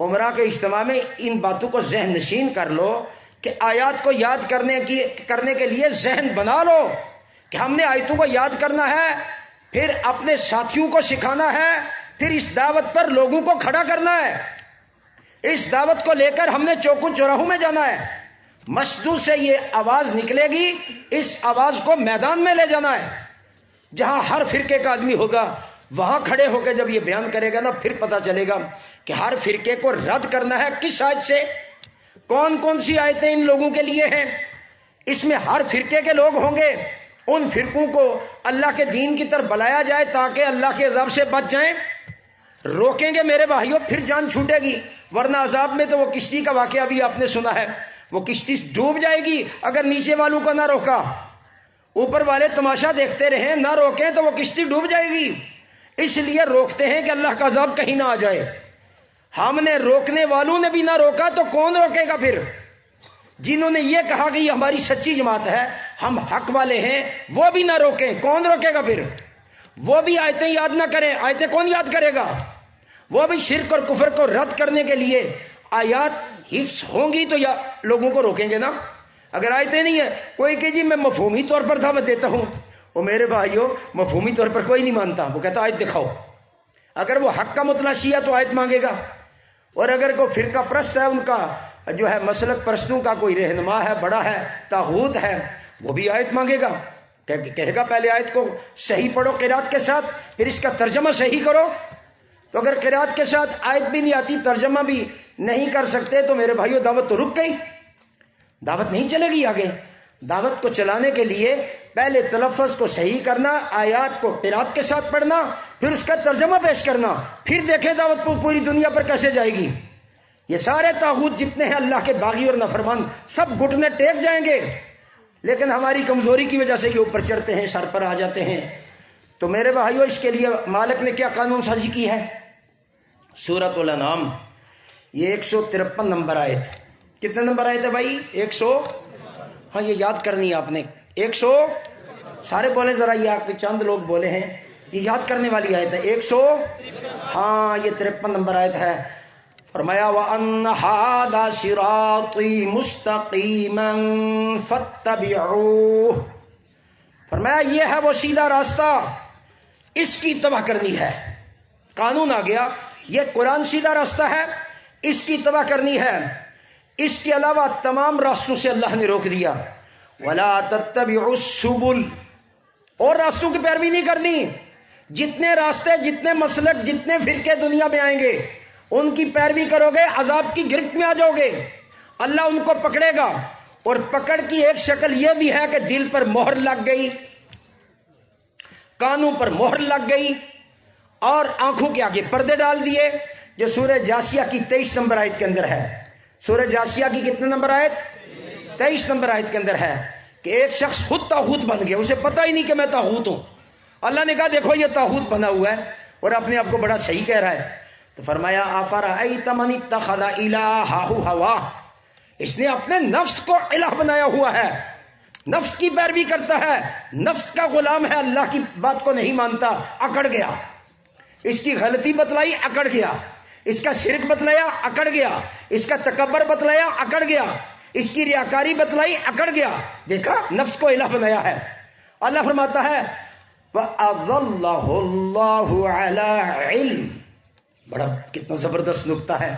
عمرہ کے اجتماع میں ان باتوں کو ذہن نشین کر لو کہ آیات کو یاد کرنے کے لیے ذہن بنا لو کہ ہم نے آیتوں کو یاد کرنا ہے، پھر اپنے ساتھیوں کو سکھانا ہے، پھر اس دعوت پر لوگوں کو کھڑا کرنا ہے۔ اس دعوت کو لے کر ہم نے چوکوں چوراہوں میں جانا ہے، مسجدوں سے یہ آواز نکلے گی، اس آواز کو میدان میں لے جانا ہے، جہاں ہر فرقے کا آدمی ہوگا وہاں کھڑے ہو کے جب یہ بیان کرے گا نا، پھر پتہ چلے گا کہ ہر فرقے کو رد کرنا ہے کس آیت سے، کون کون سی آیتیں ان لوگوں کے لیے ہیں۔ اس میں ہر فرقے کے لوگ ہوں گے، ان فرقوں کو اللہ کے دین کی طرف بلایا جائے تاکہ اللہ کے عذاب سے بچ جائیں۔ روکیں گے میرے بھائیوں پھر جان چھوٹے گی، ورنہ عذاب میں تو وہ کشتی کا واقعہ بھی آپ نے سنا ہے، وہ کشتی ڈوب جائے گی اگر نیچے والوں کو نہ روکا، اوپر والے تماشا دیکھتے رہیں نہ روکیں تو وہ کشتی ڈوب جائے گی۔ اس لیے روکتے ہیں کہ اللہ کا عذاب کہیں نہ آ جائے۔ ہم نے روکنے والوں نے بھی نہ روکا تو کون روکے گا پھر؟ جنہوں نے یہ کہا کہ یہ ہماری سچی جماعت ہے، ہم حق والے ہیں، وہ بھی نہ روکیں، کون روکے گا پھر؟ وہ بھی آیتیں یاد نہ کریں، آیتیں کون یاد کرے گا؟ وہ بھی شرک اور کفر کو رد کرنے کے لیے آیات حفظ ہوں گی تو یا لوگوں کو روکیں گے نا۔ اگر آیتیں نہیں ہیں، کوئی کہ جی میں مفہومی طور پر دعوت دیتا ہوں، وہ میرے بھائیوں مفہومی طور پر کوئی نہیں مانتا، وہ کہتا آیت دکھاؤ۔ اگر وہ حق کا متلاشی ہے تو آیت مانگے گا، اور اگر کوئی فرقہ پرست ہے، ان کا جو ہے مسلک پرستوں کا کوئی رہنما ہے، بڑا ہے، طاغوت ہے، وہ بھی آیت مانگے گا، کہے گا پہلے آیت کو صحیح پڑھو قرات کے ساتھ، پھر اس کا ترجمہ صحیح کرو۔ تو اگر قرات کے ساتھ آیت بھی نہیں آتی، ترجمہ بھی نہیں کر سکتے، تو میرے بھائیوں دعوت تو رک گئی، دعوت نہیں چلے گی آگے۔ دعوت کو چلانے کے لیے پہلے تلفظ کو صحیح کرنا، آیات کو قرات کے ساتھ پڑھنا، پھر اس کا ترجمہ پیش کرنا، پھر دیکھیں دعوت پوری دنیا پر کیسے جائے گی۔ یہ سارے طاغوت جتنے ہیں اللہ کے باغی اور نافرمان، سب گھٹنے ٹیک جائیں گے، لیکن ہماری کمزوری کی وجہ سے یہ اوپر چڑھتے ہیں، سر پر آ جاتے ہیں۔ تو میرے بھائیوں اس کے لیے مالک نے کیا قانون سازی کی ہے؟ سورۃ الانعام، یہ 153 نمبر آیت۔ کتنے نمبر آیت ہے بھائی؟ 100، ہاں یہ یاد کرنی ہے آپ نے، 100، سارے بولے ذرا، یہ آپ کے چند لوگ بولے ہیں، یہ یاد کرنے والی آیت ہے 100، ہاں یہ 53 نمبر آیت ہے۔ فرمایا وَأَنَّ هَذَا صِرَاطِي مُسْتَقِيمًا فَاتَّبِعُوهُ، فرمایا یہ ہے وہ سیدھا راستہ، اس کی اتباع کرنی ہے۔ قانون آ گیا، یہ قرآن سیدھا راستہ ہے، اس کی اتباع کرنی ہے۔ اس کے علاوہ تمام راستوں سے اللہ نے روک دیا، وَلَا تَتَّبِعُوا السُّبُلَ، اور راستوں کی پیروی نہیں کرنی۔ جتنے راستے، جتنے مسلک، جتنے فرقے دنیا میں آئیں گے ان کی پیروی کرو گے، عذاب کی گرفت میں آ جاؤ گے، اللہ ان کو پکڑے گا۔ اور پکڑ کی ایک شکل یہ بھی ہے کہ دل پر مہر لگ گئی، کانوں پر مہر لگ گئی، اور آنکھوں کے آگے پردے ڈال دیے، جو سورہ جاسیہ کی 23 نمبر آیت کے اندر ہے۔ سورہ جاسیہ کی کتنے نمبر آیت؟ 23 نمبر آیت کے اندر ہے کہ ایک شخص خود طاغوت بن گیا، اسے پتہ ہی نہیں کہ میں طاغوت ہوں۔ اللہ نے کہا دیکھو یہ طاغوت بنا ہوا ہے اور اپنے آپ کو بڑا صحیح کہہ رہا ہے۔ تو فرمایا افرأیت من اتخذ الہہ ہواہ، اس نے اپنے نفس کو الہ بنایا ہوا ہے، نفس کی پیروی کرتا ہے، نفس کا غلام ہے، اللہ کی بات کو نہیں مانتا، اکڑ گیا۔ اس کی غلطی بتلائی، اکڑ گیا۔ اس کا شرک بتلایا، اکڑ گیا۔ اس کا تکبر بتلایا، اکڑ گیا۔ اس کی ریاکاری بتلائی، اکڑ گیا۔ دیکھا، نفس کو الہ بنایا ہے۔ اللہ فرماتا ہے وَأَضَلَّهُ اللَّهُ عَلَىٰ عِلْمٍ، بڑا کتنا زبردست نکتہ ہے،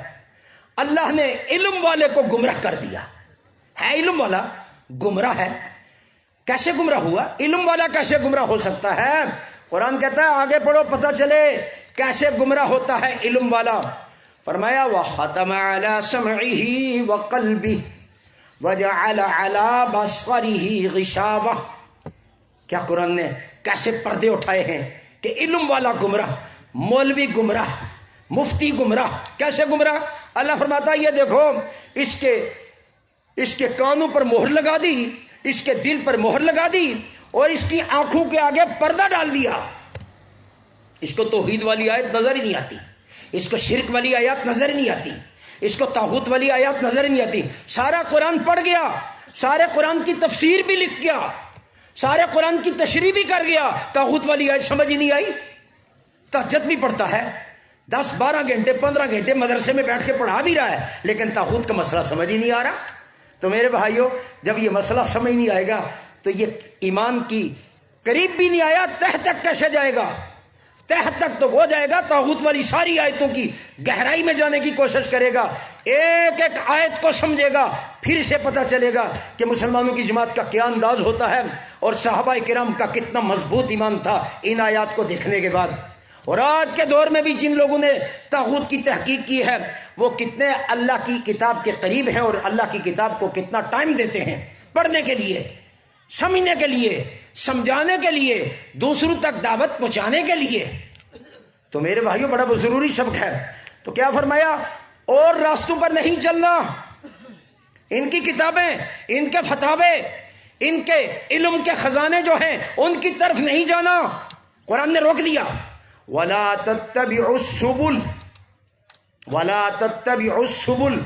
اللہ نے علم والے کو گمراہ کر دیا۔ ہے علم والا گمراہ ہے، کیسے گمراہ ہوا؟ علم والا کیسے گمراہ ہو سکتا ہے؟ قرآن کہتا ہے آگے پڑھو پتہ چلے کیسے گمراہ ہوتا ہے علم والا۔ فرمایا وَخَتَمَ عَلَى سَمْعِهِ وَقَلْبِهِ وَجَعَلَ عَلَى بَصَرِهِ غِشَاوَةً۔ کیا قرآن نے کیسے پردے اٹھائے ہیں کہ علم والا گمراہ، مولوی گمراہ، مفتی گمراہ، کیسے گمراہ؟ اللہ فرماتا ہے یہ دیکھو اس کے کانوں پر مہر لگا دی، اس کے دل پر مہر لگا دی، اور اس کی آنکھوں کے آگے پردہ ڈال دیا۔ اس کو توحید والی آیت نظر ہی نہیں آتی، اس کو شرک والی آیات نظر ہی نہیں آتی، اس کو طاغوت والی آیات نظر ہی نہیں آتی۔ سارا قرآن پڑھ گیا، سارے قرآن کی تفسیر بھی لکھ گیا، سارے قرآن کی تشریح بھی کر گیا، طاغوت والی آیت سمجھ ہی نہیں آئی۔ تہجد بھی پڑھتا ہے، 10 12 گھنٹے 15 گھنٹے مدرسے میں بیٹھ کے پڑھا بھی رہا ہے، لیکن طاغوت کا مسئلہ سمجھ ہی نہیں آ رہا۔ تو میرے بھائیوں، جب یہ مسئلہ سمجھ نہیں آئے گا تو یہ ایمان کی قریب بھی نہیں آیا، تہ تک کیسے جائے گا؟ تہ تک تو وہ جائے گا طاغوت والی ساری آیتوں کی گہرائی میں جانے کی کوشش کرے گا، ایک ایک آیت کو سمجھے گا، پھر اسے پتہ چلے گا کہ مسلمانوں کی جماعت کا کیا انداز ہوتا ہے اور صحابہ کرام کا کتنا مضبوط ایمان تھا ان آیات کو دیکھنے کے بعد۔ اور آج کے دور میں بھی جن لوگوں نے طاغوت کی تحقیق کی ہے وہ کتنے اللہ کی کتاب کے قریب ہیں اور اللہ کی کتاب کو کتنا ٹائم دیتے ہیں پڑھنے کے لیے، سمجھنے کے لیے، سمجھانے کے لیے، دوسروں تک دعوت پہنچانے کے لیے۔ تو میرے بھائیوں بڑا ضروری سبق ہے۔ تو کیا فرمایا؟ اور راستوں پر نہیں چلنا، ان کی کتابیں، ان کے فتاوے، ان کے علم کے خزانے جو ہیں ان کی طرف نہیں جانا۔ قرآن نے روک دیا، وَلَا تَتَّبِعُوا السُّبُلَ وَلَا تَتَّبِعُوا السُّبُلَ،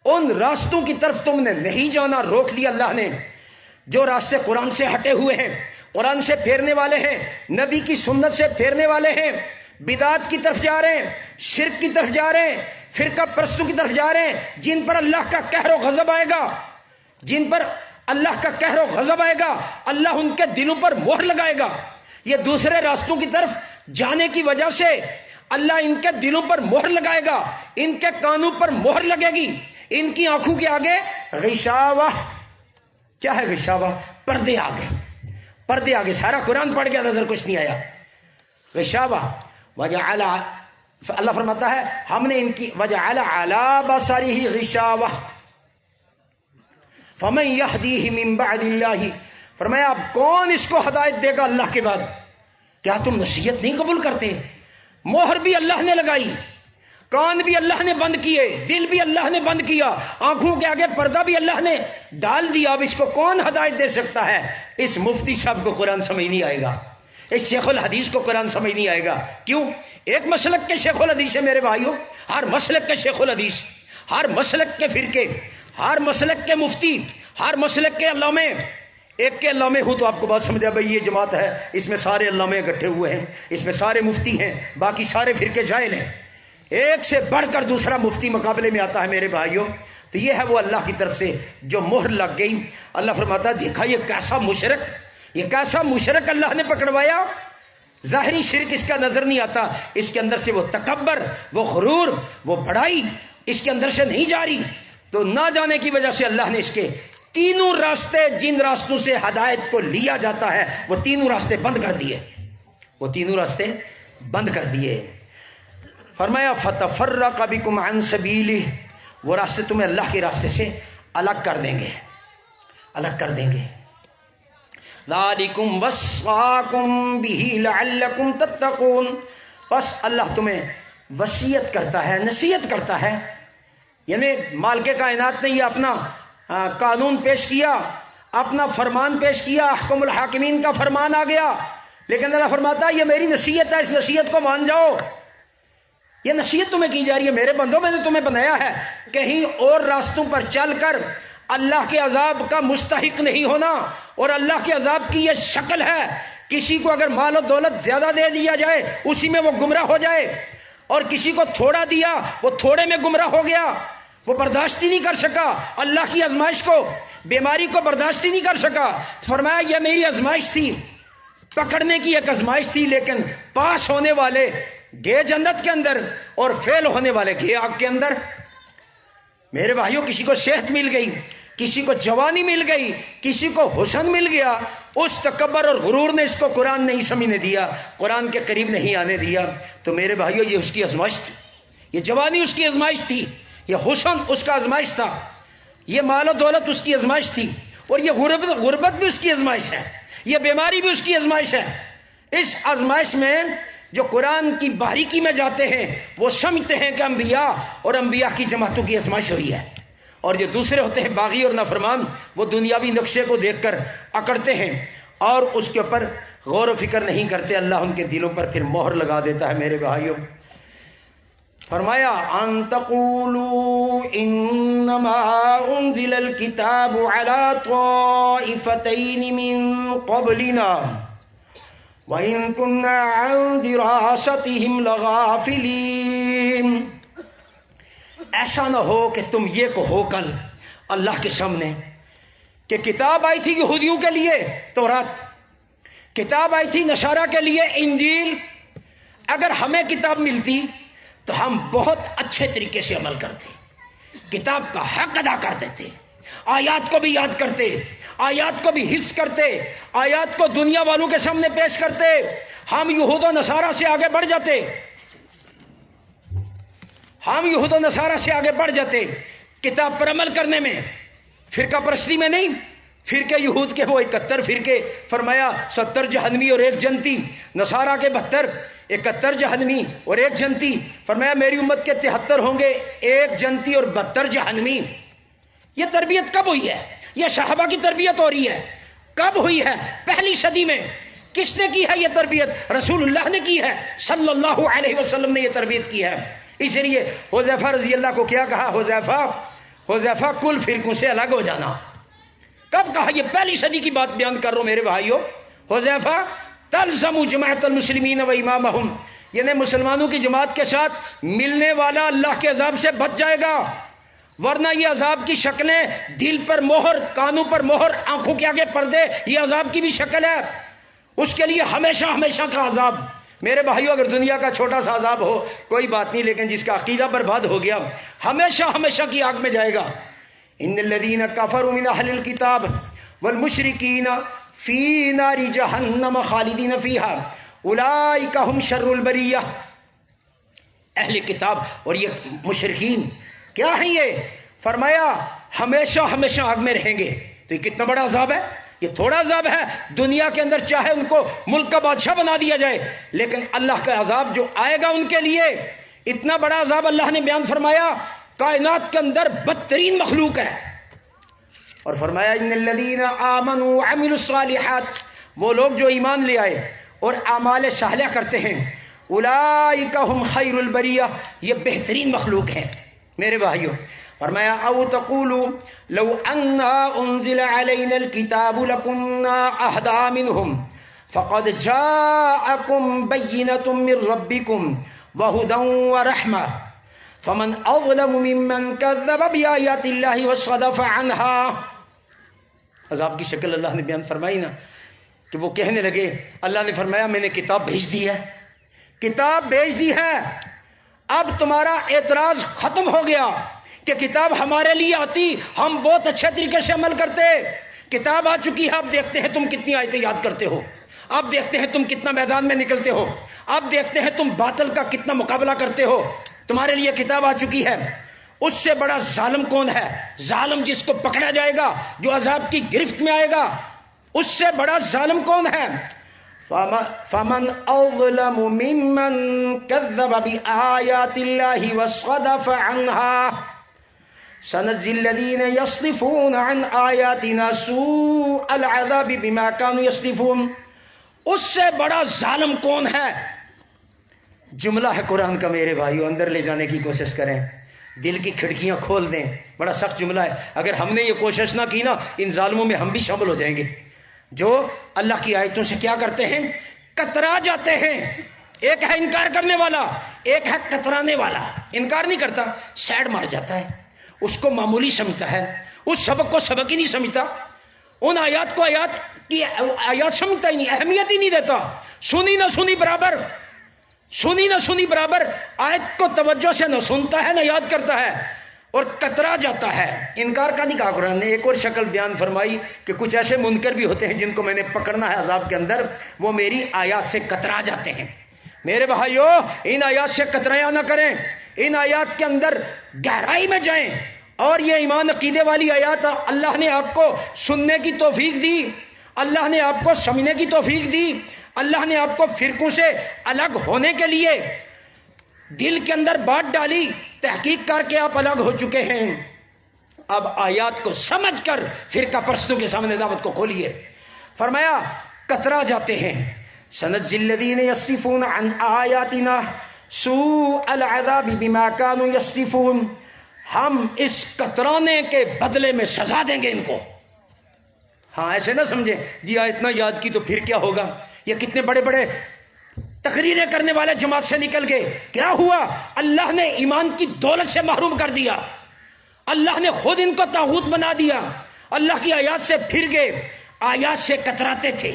ان راستوں کی طرف تم نے نہیں جانا، روک دیا اللہ نے۔ جو راستے قرآن سے ہٹے ہوئے ہیں، قرآن سے پھیرنے والے ہیں، نبی کی سنت سے پھیرنے والے ہیں، بدعات کی طرف جا رہے ہیں، شرک کی طرف جا رہے ہیں، فرقہ پرستوں کی طرف جا رہے ہیں، جن پر اللہ کا قہر و غضب آئے گا، جن پر اللہ کا قہر و غضب آئے گا، اللہ ان کے دلوں پر مہر لگائے گا۔ یہ دوسرے راستوں کی طرف جانے کی وجہ سے اللہ ان کے دلوں پر مہر لگائے گا، ان کے کانوں پر مہر لگے گی، ان کی آنکھوں کے آگے غشاوہ۔ کیا ہے غشاوہ؟ پردے آگے، پردے آگے۔ سارا قرآن پڑھ گیا، نظر کچھ نہیں آیا۔ غشاوہ وجعل، اللہ فرماتا ہے ہم نے ان کی وجعل علی بصرہ غشاوہ فمن یہدیہ من بعد اللہ، فرمایا اب کون اس کو ہدایت دے گا اللہ کے بعد؟ کیا تم نصیحت نہیں قبول کرتے؟ مہر بھی اللہ نے لگائی، کان بھی اللہ نے بند کیے، دل بھی اللہ نے بند کیا، آنکھوں کے آگے پردہ بھی اللہ نے ڈال دیا۔ اب اس کو کون ہدایت دے سکتا ہے؟ اس مفتی صاحب کو قرآن سمجھ نہیں آئے گا، اس شیخ الحدیث کو قرآن سمجھ نہیں آئے گا۔ کیوں؟ ایک مسلک کے شیخ الحدیث ہے میرے بھائیوں، ہر مسلک کے شیخ الحدیث، ہر مسلک کے فرقے، ہر مسلک کے مفتی، ہر مسلک کے علامے، ایک کے علامے ہوں تو آپ کو بات سمجھ آ بھائی یہ جماعت ہے، اس میں سارے علامے اکٹھے ہوئے ہیں، اس میں سارے مفتی ہیں، باقی سارے فرقے جاہل ہیں۔ ایک سے بڑھ کر دوسرا مفتی مقابلے میں آتا ہے میرے بھائیوں۔ تو یہ ہے وہ اللہ کی طرف سے جو مہر لگ گئی۔ اللہ فرماتا ہے دیکھا یہ کیسا مشرک، یہ کیسا مشرک اللہ نے پکڑوایا۔ ظاہری شرک اس کا نظر نہیں آتا، اس کے اندر سے وہ تکبر، وہ غرور، وہ بڑائی اس کے اندر سے نہیں جاری۔ تو نہ جانے کی وجہ سے اللہ نے اس کے تینوں راستے، جن راستوں سے ہدایت کو لیا جاتا ہے، وہ تینوں راستے بند کر دیے، وہ تینوں راستے بند کر دیے۔ فرمایا فَتَفَرَّقَ بِكُمْ عَنْ سَبِيلِهِ، وہ راستے تمہیں اللہ کے راستے سے الگ کر دیں گے، الگ کر دیں گے۔ ذَلِكُمْ وَصَّاكُمْ بِهِ لَعَلَّكُمْ تَتَّقُونَ، بس اللہ تمہیں وصیت کرتا ہے، نصیحت کرتا ہے۔ یعنی مالک کائنات نے یہ اپنا قانون پیش کیا، اپنا فرمان پیش کیا، احکم الحاکمین کا فرمان آ گیا، لیکن اللہ فرماتا ہے یہ میری نصیحت ہے، اس نصیحت کو مان جاؤ۔ یہ نصیحت تمہیں کی جا رہی ہے میرے بندوں، میں نے تمہیں بنایا ہے کہیں اور راستوں پر چل کر اللہ کے عذاب کا مستحق نہیں ہونا۔ اور اللہ کے عذاب کی یہ شکل ہے، کسی کو اگر مال و دولت زیادہ دے دیا جائے اسی میں وہ گمراہ ہو جائے، اور کسی کو تھوڑا دیا وہ تھوڑے میں گمراہ ہو گیا، وہ برداشت ہی نہیں کر سکا اللہ کی آزمائش کو، بیماری کو برداشت ہی نہیں کر سکا۔ فرمایا یہ میری آزمائش تھی، پکڑنے کی ایک آزمائش تھی، لیکن پاس ہونے والے گئے جنت کے اندر اور فیل ہونے والے گئے آگ کے اندر۔ میرے بھائیوں کسی کو صحت مل گئی، کسی کو جوانی مل گئی، کسی کو حسن مل گیا، اس تکبر اور غرور نے اس کو قرآن نہیں سمجھنے دیا، قرآن کے قریب نہیں آنے دیا۔ تو میرے بھائیو، یہ اس کی آزمائش تھی، یہ جوانی اس کی آزمائش تھی، یہ حسن اس کا آزمائش تھا، یہ مال و دولت اس کی آزمائش تھی، اور یہ غربت بھی اس کی آزمائش ہے، یہ بیماری بھی اس کی آزمائش ہے۔ اس آزمائش میں جو قرآن کی باریکی میں جاتے ہیں وہ سمجھتے ہیں کہ انبیاء اور انبیاء کی جماعتوں کی آزمائش ہوئی ہے، اور جو دوسرے ہوتے ہیں باغی اور نافرمان، وہ دنیاوی نقشے کو دیکھ کر اکڑتے ہیں اور اس کے اوپر غور و فکر نہیں کرتے۔ اللہ ان کے دلوں پر پھر مہر لگا دیتا ہے۔ میرے بھائیوں، فرمایا ان تقولوا انما انزل الكتاب على طائفتين من قبلنا وان كنا عن دراستهم لغافلين۔ ایسا نہ ہو کہ تم یہ کہو کل اللہ کے سامنے کہ کتاب آئی تھی یہودیوں کے لیے تورات، کتاب آئی تھی نصارہ کے لیے انجیل، اگر ہمیں کتاب ملتی تو ہم بہت اچھے طریقے سے عمل کرتے، کتاب کا حق ادا کر دیتے، آیات کو بھی یاد کرتے، آیات کو بھی حفظ کرتے، آیات کو دنیا والوں کے سامنے پیش کرتے، ہم یہود و نصارہ سے آگے بڑھ جاتے، ہم یہود و نصارہ سے آگے بڑھ جاتے کتاب پر عمل کرنے میں، فرقہ پرستی میں نہیں۔ فرقے یہود کے وہ 71 فرقے، فرمایا 70 جہنمی اور 1 جنتی، نصارہ کے 72، 71 جہنمی اور 1 جنتی، فرمایا میری امت کے 73 ہوں گے، 1 جنتی اور 72 جہنمی۔ یہ تربیت کب ہوئی ہے؟ یہ صحابہ کی تربیت ہو رہی ہے، کب ہوئی ہے؟ پہلی صدی میں۔ کس نے کی ہے یہ تربیت؟ رسول اللہ نے کی ہے، صلی اللہ علیہ وسلم نے یہ تربیت کی ہے۔ اس لیے حذیفہ رضی اللہ کو کیا کہا؟ حذیفہ کل فرقوں سے الگ ہو جانا۔ کب کہا؟ یہ پہلی صدی کی بات بیان کر رہا ہوں میرے بھائیوں۔ حذیفہ تلزم جماعت المسلمین و امامہم، یعنی مسلمانوں کی جماعت کے ساتھ ملنے والا اللہ کے عذاب سے بچ جائے گا، ورنہ یہ عذاب کی شکلیں دل پر مہر، کانوں پر مہر، آنکھوں کے آگے پردے، یہ عذاب کی بھی شکل ہے، اس کے لیے ہمیشہ ہمیشہ کا عذاب۔ میرے بھائیوں، اگر دنیا کا چھوٹا سا عذاب ہو کوئی بات نہیں، لیکن جس کا عقیدہ برباد ہو گیا ہمیشہ ہمیشہ کی آگ میں جائے گا۔ ان الذین کفروا من اہل الکتاب والمشرکین فی نار جہنم خالدین فیہا اولئک ھم شر البریہ۔ اہل کتاب اور یہ مشرکین کیا ہیں؟ یہ فرمایا ہمیشہ ہمیشہ آگ میں رہیں گے۔ تو یہ کتنا بڑا عذاب ہے، یہ تھوڑا عذاب ہے۔ دنیا کے اندر چاہے ان کو ملک کا بادشاہ بنا دیا جائے، لیکن اللہ کا عذاب جو آئے گا ان کے لیے، اتنا بڑا عذاب اللہ نے بیان فرمایا، کائنات کے اندر بدترین مخلوق ہے۔ اور فرمایا ان الذین آمنوا وعملوا الصالحات، وہ لوگ جو ایمان لے آئے اور اعمال صالح کرتے ہیں، اولئک ھم خیر البریہ، یہ بہترین مخلوق ہیں۔ میرے بھائیوں، فرمایا او تقولوا لو انا انزل علینا الکتاب لکنا اہدی منہم فقد جاءکم بینۃ من ربکم وہدی ورحمہ فمن اظلم ممن کذب بآیات اللہ وصدف عنہا۔ عذاب کی شکل اللہ نے بیان فرمائی نا، کہ وہ کہنے لگے، اللہ نے فرمایا میں نے کتاب بھیج دی ہے، کتاب بھیج دی ہے، اب تمہارا اعتراض ختم ہو گیا کہ کتاب ہمارے لیے آتی ہم بہت اچھے طریقے سے عمل کرتے، کتاب آ چکی ہے، اب دیکھتے ہیں تم کتنی آیتیں یاد کرتے ہو، اب دیکھتے ہیں تم کتنا میدان میں نکلتے ہو، اب دیکھتے ہیں تم باطل کا کتنا مقابلہ کرتے ہو، تمہارے لیے کتاب آ چکی ہے۔ اس سے بڑا ظالم کون ہے؟ ظالم جس کو پکڑا جائے گا، جو عذاب کی گرفت میں آئے گا، اس سے بڑا ظالم کون ہے؟ فمن اظلم ممن كذب بآیات اللہ وصدف عنها سنجزی الذین یصدفون عن آیاتنا سوء العذاب بما كانوا یصدفون۔ اس سے بڑا ظالم کون ہے؟ جملہ ہے قرآن کا میرے بھائیو، اندر لے جانے کی کوشش کریں، دل کی کھڑکیاں کھول دیں، بڑا سخت جملہ ہے۔ اگر ہم نے یہ کوشش نہ کی نا، ان ظالموں میں ہم بھی شامل ہو جائیں گے جو اللہ کی آیتوں سے کیا کرتے ہیں؟ کترا جاتے ہیں۔ ایک ہے انکار کرنے والا، ایک ہے کترانے والا۔ انکار نہیں کرتا، سیڈ مار جاتا ہے، اس کو معمولی سمجھتا ہے، اس سبق کو سبق ہی نہیں سمجھتا، ان آیات کو آیات سمجھتا ہی نہیں، اہمیت ہی نہیں دیتا، سنی نہ سنی برابر، سنی نہ سنی برابر، آیت کو توجہ سے نہ سنتا ہے نہ یاد کرتا ہے۔ اور کترا جاتا ہے. انکار کا نہیں کہا قرآن نے. ایک اور شکل بیان فرمائی کہ کچھ ایسے منکر بھی ہوتے ہیں جن کو میں نے پکڑنا ہے عذاب کے اندر, وہ میری آیات سے کترا جاتے ہیں. میرے بھائیو, ان آیات سے کترایا نہ کریں, ان آیات کے اندر گہرائی میں جائیں. اور یہ ایمان عقیدے والی آیات اللہ نے آپ کو سننے کی توفیق دی, اللہ نے آپ کو سمجھنے کی توفیق دی, اللہ نے آپ کو فرقوں سے الگ ہونے کے لیے دل کے اندر بات ڈالی, تحقیق کر کے آپ الگ ہو چکے ہیں. اب آیات کو سمجھ کر فرقہ پرستوں کے سامنے دعوت کو کھولیے. فرمایا کترا جاتے ہیں. سنجزی الذین یصدفون عن آیاتنا سوء العذاب بما كانوا یصدفون, ہم اس کترانے کے بدلے میں سزا دیں گے ان کو. ہاں ایسے نہ سمجھیں جی اتنا یاد کی تو پھر کیا ہوگا. یہ کتنے بڑے بڑے تقریریں کرنے والے جماعت سے نکل گئے, کیا ہوا؟ اللہ نے ایمان کی دولت سے محروم کر دیا, اللہ نے خود ان کو طاغوت بنا دیا, اللہ کی آیات سے پھر گئے, آیات سے کتراتے تھے,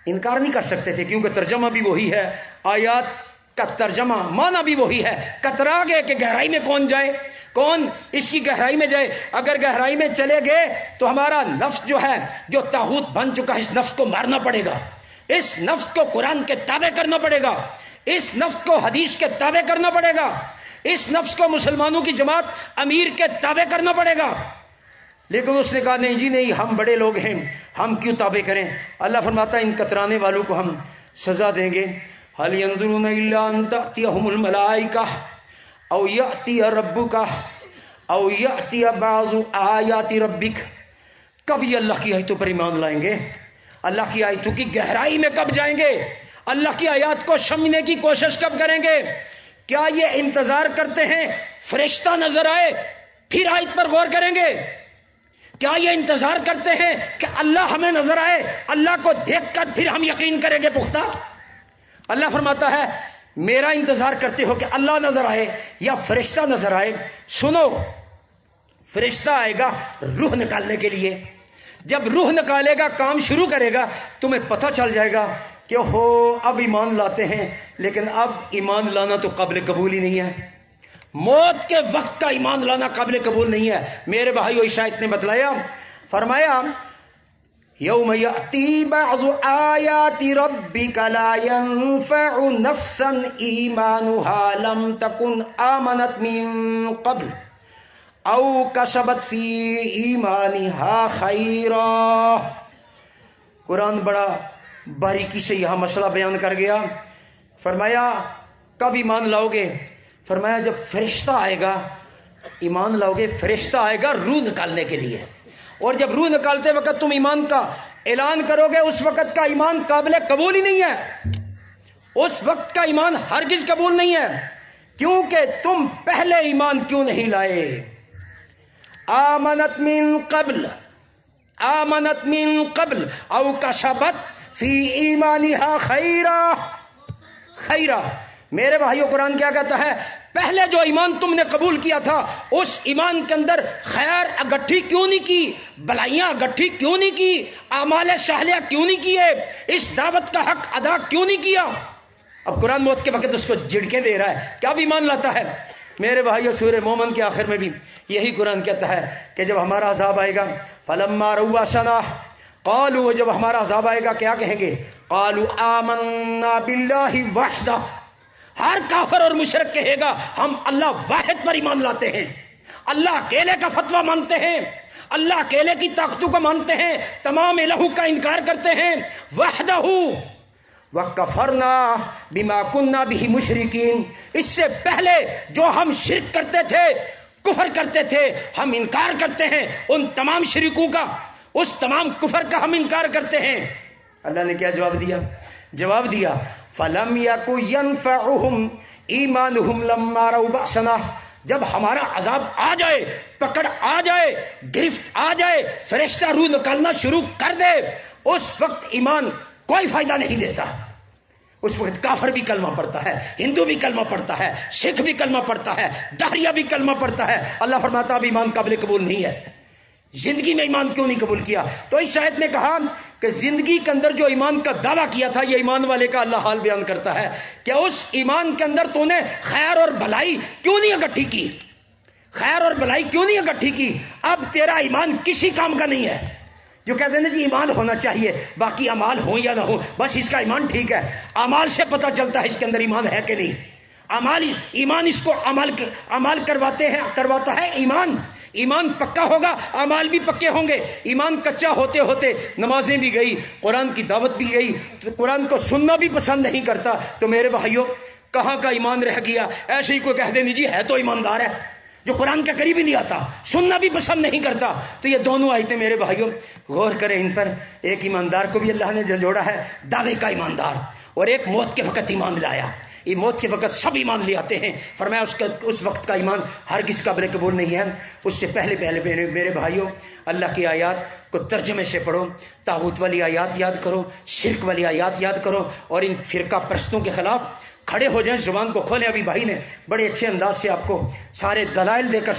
انکار نہیں کر سکتے تھے کیونکہ ترجمہ بھی وہی ہے, آیات کا ترجمہ معنی بھی وہی ہے. کترا گئے کہ گہرائی میں کون جائے, کون اس کی گہرائی میں جائے. اگر گہرائی میں چلے گئے تو ہمارا نفس جو ہے, جو طاغوت بن چکا ہے, اس نفس کو مارنا پڑے گا, اس نفس کو قرآن کے تابع کرنا پڑے گا, اس نفس کو حدیث کے تابع کرنا پڑے گا, اس نفس کو مسلمانوں کی جماعت امیر کے تابع کرنا پڑے گا. لیکن اس نے کہا نہیں جی نہیں, ہم بڑے لوگ ہیں, ہم کیوں تابع کریں. اللہ فرماتا ہے ان کترانے والوں کو ہم سزا دیں گے. هل ينظرون الا ان تأتيهم الملائکہ او یأتی ربک او یأتی بعض آیات ربک. کب یہ اللہ کی آیتوں پر ایمان لائیں گے, اللہ کی آیتوں کی گہرائی میں کب جائیں گے, اللہ کی آیات کو سمجھنے کی کوشش کب کریں گے؟ کیا یہ انتظار کرتے ہیں فرشتہ نظر آئے پھر آیت پر غور کریں گے؟ کیا یہ انتظار کرتے ہیں کہ اللہ ہمیں نظر آئے, اللہ کو دیکھ کر پھر ہم یقین کریں گے پختہ؟ اللہ فرماتا ہے میرا انتظار کرتے ہو کہ اللہ نظر آئے یا فرشتہ نظر آئے؟ سنو, فرشتہ آئے گا روح نکالنے کے لیے. جب روح نکالے گا, کام شروع کرے گا, تمہیں پتہ چل جائے گا کہ ہو اب ایمان لاتے ہیں, لیکن اب ایمان لانا تو قابل قبول ہی نہیں ہے. موت کے وقت کا ایمان لانا قابل قبول نہیں ہے. میرے بھائیو, اس آیت نے بتلایا, فرمایا یوم یأتی بعض آیات ربک لا ينفع نفسا ایمانها لم تکن آمنت من قبل او کسبت فی ایمانها خیرا. قرآن بڑا باریکی سے یہاں مسئلہ بیان کر گیا. فرمایا کب ایمان لاؤ گے؟ فرمایا جب فرشتہ آئے گا ایمان لاؤ گے. فرشتہ آئے گا روح نکالنے کے لیے, اور جب روح نکالتے وقت تم ایمان کا اعلان کرو گے, اس وقت کا ایمان قابل قبول ہی نہیں ہے, اس وقت کا ایمان ہرگز قبول نہیں ہے. کیونکہ تم پہلے ایمان کیوں نہیں لائے؟ آمنت من قبل, آمنت من قبل او کسبت فی ایمانها خیرا. خیرا میرے بھائیو, قرآن کیا کہتا ہے؟ پہلے جو ایمان تم نے قبول کیا تھا اس ایمان کے اندر خیر اگٹھی کیوں نہیں کی, بلائیاں اگٹھی کیوں نہیں کی, اعمال صالحہ کیوں نہیں کیے, اس دعوت کا حق ادا کیوں نہیں کیا؟ اب قرآن موت کے وقت اس کو جھڑکے دے رہا ہے, کیا بھی ایمان لاتا ہے؟ میرے بھائیو, سورہ مومن کے آخر میں بھی یہی قرآن کہتا ہے کہ جب ہمارا عذاب آئے گا, فلما رؤوا بأسنا قالوا, جب ہمارا عذاب آئے گا کیا کہیں گے؟ قالوا آمنا باللہ وحدہ. ہر کافر اور مشرک کہے گا ہم اللہ واحد پر ایمان لاتے ہیں, اللہ اکیلے کا فتویٰ مانتے ہیں, اللہ اکیلے کی طاقتوں کو مانتے ہیں, تمام الہوں کا انکار کرتے ہیں. وحدہ وَكَفَرْنَا بِمَا كُنَّا بِهِ مُشْرِكِينَ. اس سے پہلے جو ہم شرک کرتے تھے, کفر کرتے تھے, ہم انکار کرتے ہیں ان تمام شرکوں کا, اس تمام کفر کا ہم انکار کرتے ہیں. اللہ نے کیا جواب دیا؟ جواب دیا فَلَمْ يَكُ يَنْفَعُهُمْ إِيمَانُهُمْ لَمَّا رَأَوْا بَأْسَنَا. جب ہمارا عذاب آ جائے, پکڑ آ جائے, گرفت آ جائے, فرشتہ روح نکالنا شروع کر دے, اس وقت ایمان کوئی فائدہ نہیں دیتا. اس وقت کافر بھی کلمہ پڑھتا ہے, ہندو بھی کلمہ پڑھتا ہے, سکھ بھی کلمہ پڑھتا ہے, دہریہ بھی کلمہ پڑھتا ہے. اللہ فرماتا اب ایمان قابل قبول نہیں ہے. زندگی میں ایمان کیوں نہیں قبول کیا؟ تو اس آیت نے کہا کہ زندگی کے اندر جو ایمان کا دعویٰ کیا تھا, یہ ایمان والے کا اللہ حال بیان کرتا ہے کہ اس ایمان کے اندر تو نے خیر اور بھلائی کیوں نہیں اکٹھی کی, خیر اور بلائی کیوں نہیں اکٹھی کی؟ اب تیرا ایمان کسی کام کا نہیں ہے. جو کہتے ہیں نا جی ایمان ہونا چاہیے، باقی اعمال ہوں یا نہ ہوں، بس اس کا ایمان ٹھیک ہے. اعمال سے پتہ چلتا ہے اس کے اندر ایمان ہے کہ نہیں. ایمان اس کو عمل کرواتا ہے. ایمان پکا ہوگا، اعمال بھی پکے ہوں گے. ایمان کچا ہوتے ہوتے نمازیں بھی گئی، قرآن کی دعوت بھی گئی، قرآن کو سننا بھی پسند نہیں کرتا، تو میرے بھائیوں کہاں کا ایمان رہ گیا؟ ایسے ہی کوئی کہہ دیں جی ہے تو ایماندار ہے، جو قرآن کے قریب ہی نہیں آتا، سننا بھی پسند نہیں کرتا. تو یہ دونوں آیتیں میرے بھائیوں غور کریں ان پر. ایک ایماندار کو بھی اللہ نے جوڑا ہے، دعوے کا ایماندار، اور ایک موت کے وقت ایمان لایا. یہ موت کے وقت سب ایمان لے آتے ہیں. فرمایا اس وقت کا ایمان ہرگز قابل قبول نہیں ہے. اس سے پہلے میرے بھائیوں اللہ کی آیات کو ترجمے سے پڑھو، طاغوت والی آیات یاد کرو، شرک والی آیات یاد کرو، اور ان فرقہ پرستوں کے خلاف کھڑے ہو جائیں. زبان کو کھولیں. ابھی بھائی نے بڑے اچھے انداز سے آپ کو سارے دلائل دے کر